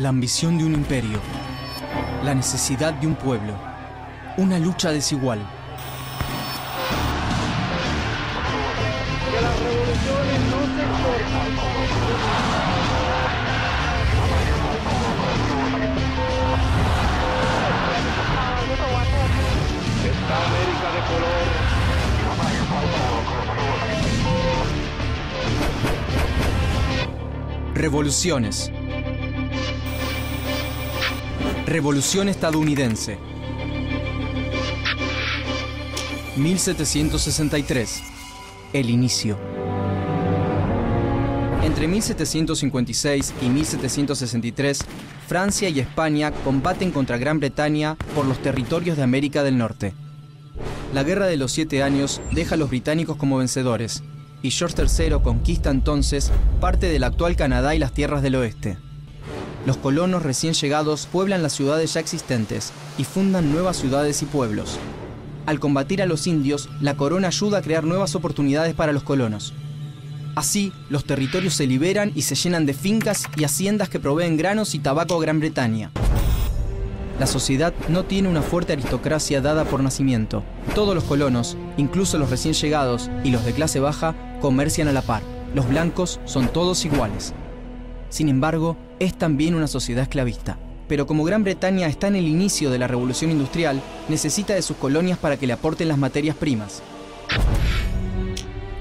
La ambición de un imperio, la necesidad de un pueblo, una lucha desigual. Que las revoluciones no se exportan. Esta América de color. Revoluciones. Revolución estadounidense. 1763. El inicio. Entre 1756 y 1763, Francia y España combaten contra Gran Bretaña por los territorios de América del Norte. La Guerra de los 7 Años deja a los británicos como vencedores, y George III conquista entonces parte del actual Canadá y las tierras del oeste. Los colonos recién llegados pueblan las ciudades ya existentes y fundan nuevas ciudades y pueblos. Al combatir a los indios, la corona ayuda a crear nuevas oportunidades para los colonos. Así, los territorios se liberan y se llenan de fincas y haciendas que proveen granos y tabaco a Gran Bretaña. La sociedad no tiene una fuerte aristocracia dada por nacimiento. Todos los colonos, incluso los recién llegados y los de clase baja, comercian a la par. Los blancos son todos iguales. Sin embargo, es también una sociedad esclavista. Pero como Gran Bretaña está en el inicio de la revolución industrial, necesita de sus colonias para que le aporten las materias primas.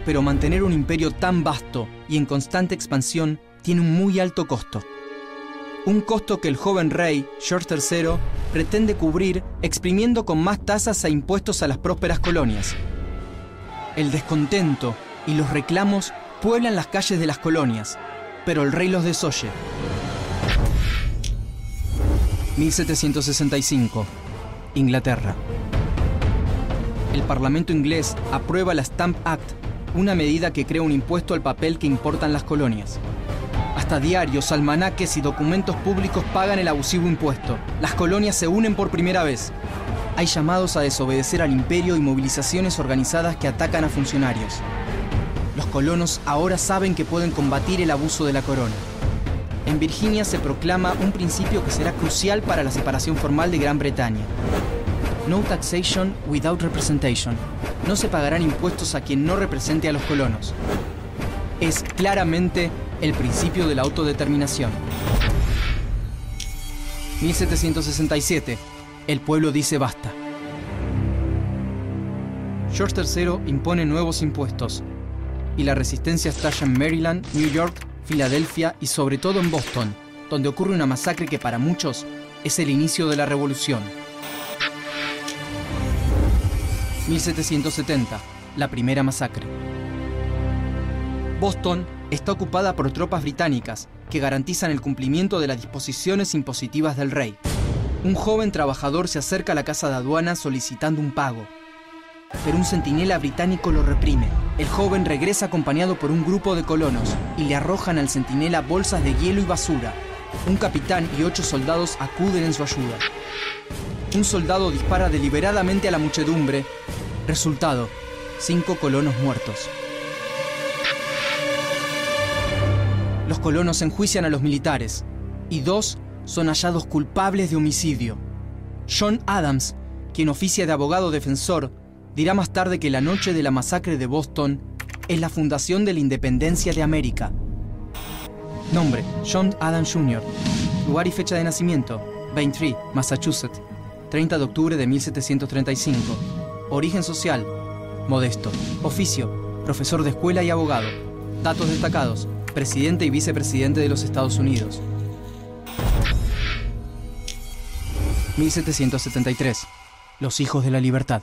Pero mantener un imperio tan vasto y en constante expansión tiene un muy alto costo. Un costo que el joven rey, George III, pretende cubrir exprimiendo con más tasas e impuestos a las prósperas colonias. El descontento y los reclamos pueblan las calles de las colonias, pero el rey los desoye. 1765. Inglaterra. El Parlamento inglés aprueba la Stamp Act, una medida que crea un impuesto al papel que importan las colonias. Hasta diarios, almanaques y documentos públicos pagan el abusivo impuesto. Las colonias se unen por primera vez. Hay llamados a desobedecer al imperio y movilizaciones organizadas que atacan a funcionarios. Los colonos ahora saben que pueden combatir el abuso de la corona. En Virginia se proclama un principio que será crucial para la separación formal de Gran Bretaña. No taxation without representation. No se pagarán impuestos a quien no represente a los colonos. Es claramente el principio de la autodeterminación. 1767. El pueblo dice basta. George III impone nuevos impuestos y la resistencia estalla en Maryland, New York, Filadelfia y sobre todo en Boston, donde ocurre una masacre que para muchos es el inicio de la revolución. 1770. La primera masacre. Boston está ocupada por tropas británicas que garantizan el cumplimiento de las disposiciones impositivas del rey. Un joven trabajador se acerca a la casa de aduana solicitando un pago, pero un centinela británico lo reprime. El joven regresa acompañado por un grupo de colonos y le arrojan al centinela bolsas de hielo y basura. Un capitán y 8 soldados acuden en su ayuda. Un soldado dispara deliberadamente a la muchedumbre. Resultado: 5 colonos muertos. Los colonos enjuician a los militares y 2 son hallados culpables de homicidio. John Adams, quien oficia de abogado defensor, dirá más tarde que la noche de la masacre de Boston es la fundación de la independencia de América. Nombre: John Adams Jr. Lugar y fecha de nacimiento: Braintree, Massachusetts, 30 de octubre de 1735. Origen social: modesto. Oficio: profesor de escuela y abogado. Datos destacados: presidente y vicepresidente de los Estados Unidos. 1773. Los hijos de la libertad.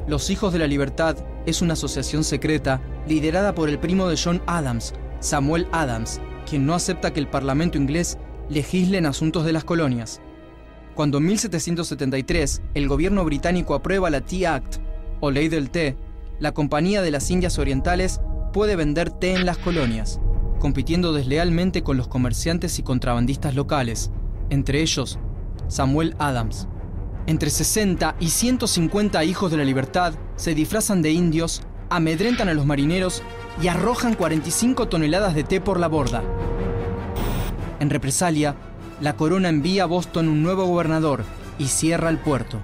Los Hijos de la Libertad es una asociación secreta liderada por el primo de John Adams, Samuel Adams, quien no acepta que el Parlamento inglés legisle en asuntos de las colonias. Cuando en 1773 el gobierno británico aprueba la Tea Act, o Ley del Té, la Compañía de las Indias Orientales puede vender té en las colonias, compitiendo deslealmente con los comerciantes y contrabandistas locales, entre ellos Samuel Adams. Entre 60 y 150 hijos de la libertad se disfrazan de indios, amedrentan a los marineros y arrojan 45 toneladas de té por la borda. En represalia, la corona envía a Boston un nuevo gobernador y cierra el puerto.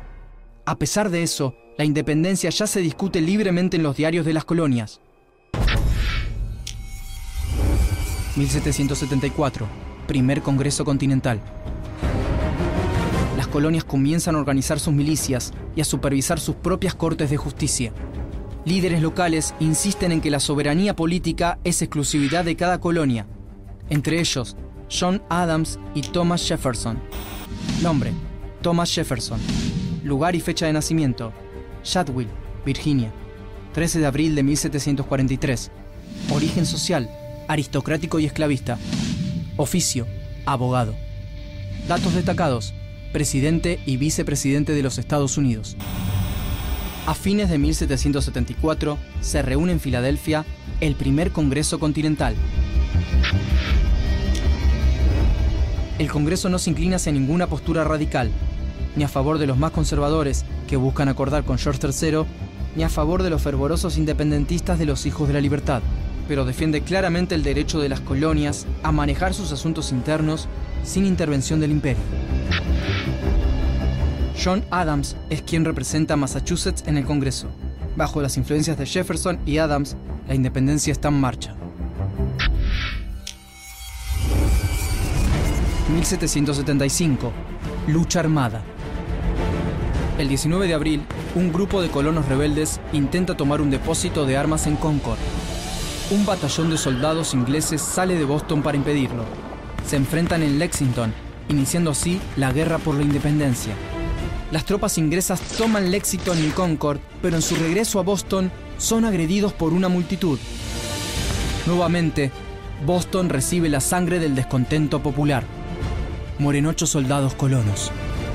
A pesar de eso, la independencia ya se discute libremente en los diarios de las colonias. 1774, primer Congreso Continental. Las colonias comienzan a organizar sus milicias y a supervisar sus propias cortes de justicia. Líderes locales insisten en que la soberanía política es exclusividad de cada colonia, entre ellos John Adams y Thomas Jefferson. Nombre: Thomas Jefferson. Lugar y fecha de nacimiento: Shadwell, Virginia, 13 de abril de 1743. Origen social: aristocrático y esclavista. Oficio: abogado. Datos destacados: presidente y vicepresidente de los Estados Unidos. A fines de 1774 se reúne en Filadelfia el primer Congreso Continental. El Congreso no se inclina hacia ninguna postura radical, ni a favor de los más conservadores que buscan acordar con George III, ni a favor de los fervorosos independentistas de los Hijos de la Libertad, pero defiende claramente el derecho de las colonias a manejar sus asuntos internos sin intervención del imperio. John Adams es quien representa a Massachusetts en el Congreso. Bajo las influencias de Jefferson y Adams, la independencia está en marcha. 1775. Lucha armada. El 19 de abril, un grupo de colonos rebeldes intenta tomar un depósito de armas en Concord. Un batallón de soldados ingleses sale de Boston para impedirlo. Se enfrentan en Lexington, iniciando así la guerra por la independencia. Las tropas inglesas toman Lexington y Concord, pero en su regreso a Boston son agredidos por una multitud. Nuevamente, Boston recibe la sangre del descontento popular. Mueren 8 soldados colonos.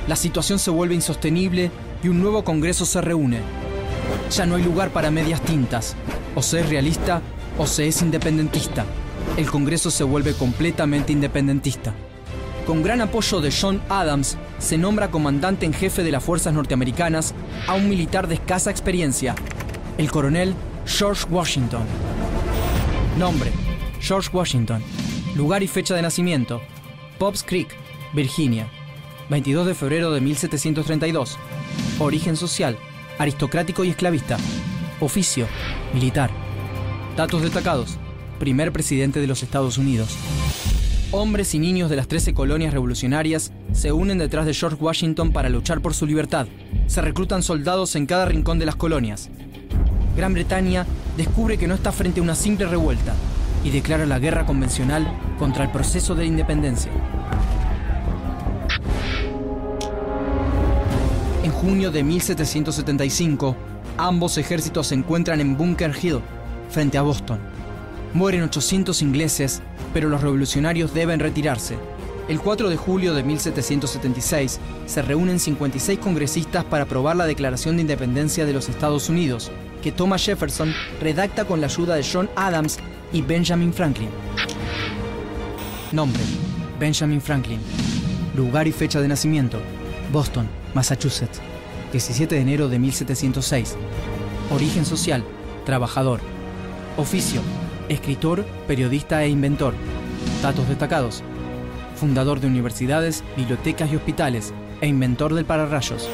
La situación se vuelve insostenible y un nuevo Congreso se reúne. Ya no hay lugar para medias tintas. O se es realista o se es independentista. El Congreso se vuelve completamente independentista. Con gran apoyo de John Adams, se nombra comandante en jefe de las fuerzas norteamericanas a un militar de escasa experiencia, el coronel George Washington. Nombre: George Washington. Lugar y fecha de nacimiento: Pops Creek, Virginia, 22 de febrero de 1732. Origen social: aristocrático y esclavista. Oficio: militar. Datos destacados: primer presidente de los Estados Unidos. Hombres y niños de las 13 colonias revolucionarias se unen detrás de George Washington para luchar por su libertad. Se reclutan soldados en cada rincón de las colonias. Gran Bretaña descubre que no está frente a una simple revuelta y declara la guerra convencional contra el proceso de independencia. En junio de 1775, ambos ejércitos se encuentran en Bunker Hill, frente a Boston. Mueren 800 ingleses, pero los revolucionarios deben retirarse. El 4 de julio de 1776 se reúnen 56 congresistas para aprobar la Declaración de Independencia de los Estados Unidos, que Thomas Jefferson redacta con la ayuda de John Adams y Benjamin Franklin. Nombre: Benjamin Franklin. Lugar y fecha de nacimiento: Boston, Massachusetts, 17 de enero de 1706. Origen social: trabajador. Oficio: escritor, periodista e inventor. Datos destacados: fundador de universidades, bibliotecas y hospitales, e inventor del pararrayos.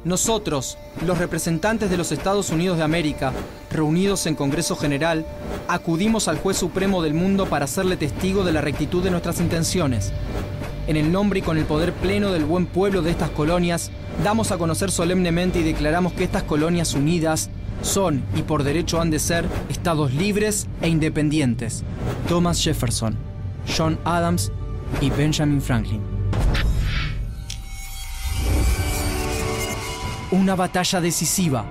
Nosotros, los representantes de los Estados Unidos de América, reunidos en Congreso General, acudimos al Juez Supremo del mundo para hacerle testigo de la rectitud de nuestras intenciones. En el nombre y con el poder pleno del buen pueblo de estas colonias, damos a conocer solemnemente y declaramos que estas colonias unidas son, y por derecho han de ser, estados libres e independientes. Thomas Jefferson, John Adams y Benjamin Franklin. Una batalla decisiva.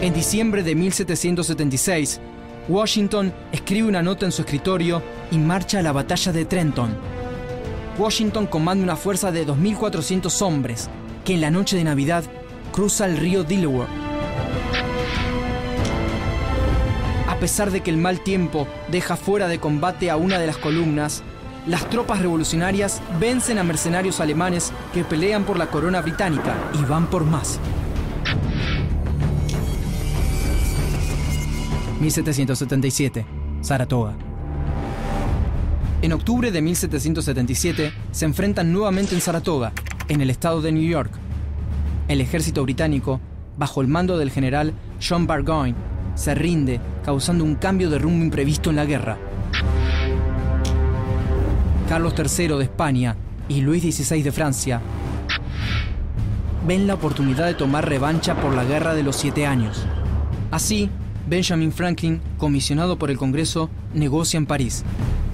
En diciembre de 1776, Washington escribe una nota en su escritorio y marcha a la batalla de Trenton. Washington comanda una fuerza de 2.400 hombres que en la noche de Navidad cruza el río Delaware. A pesar de que el mal tiempo deja fuera de combate a una de las columnas, las tropas revolucionarias vencen a mercenarios alemanes que pelean por la corona británica y van por más. 1777, Saratoga. En octubre de 1777 se enfrentan nuevamente en Saratoga, en el estado de New York. El ejército británico, bajo el mando del general John Burgoyne, se rinde, causando un cambio de rumbo imprevisto en la guerra. Carlos III de España y Luis XVI de Francia ven la oportunidad de tomar revancha por la Guerra de los 7 años. Así, Benjamin Franklin, comisionado por el Congreso, negocia en París,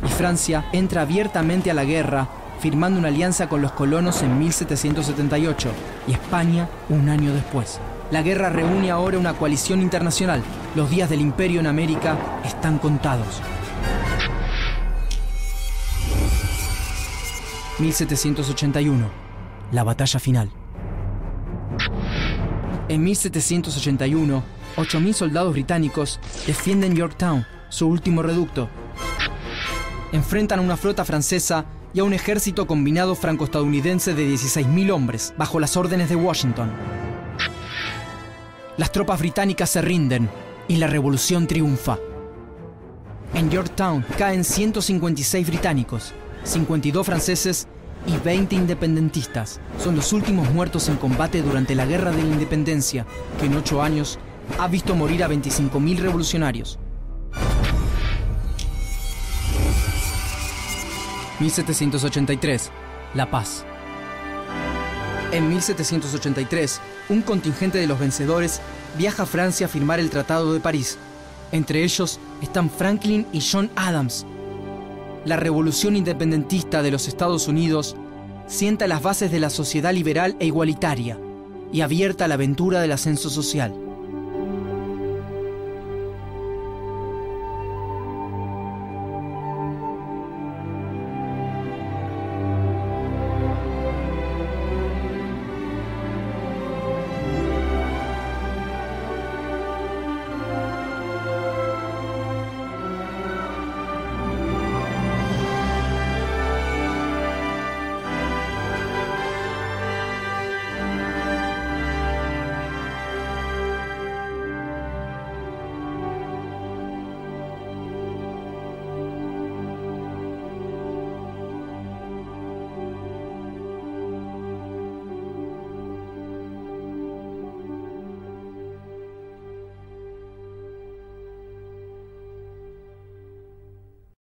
y Francia entra abiertamente a la guerra, firmando una alianza con los colonos en 1778 y España un año después. La guerra reúne ahora una coalición internacional. Los días del imperio en América están contados. 1781. La batalla final. En 1781, 8.000 soldados británicos defienden Yorktown, su último reducto. Enfrentan a una flota francesa y a un ejército combinado franco-estadounidense de 16.000 hombres, bajo las órdenes de Washington. Las tropas británicas se rinden y la revolución triunfa. En Yorktown caen 156 británicos, 52 franceses y 20 independentistas. Son los últimos muertos en combate durante la Guerra de la Independencia, que en 8 años ha visto morir a 25.000 revolucionarios. 1783. La paz. En 1783, un contingente de los vencedores viaja a Francia a firmar el Tratado de París. Entre ellos están Franklin y John Adams. La revolución independentista de los Estados Unidos sienta las bases de la sociedad liberal e igualitaria y abierta a la aventura del ascenso social.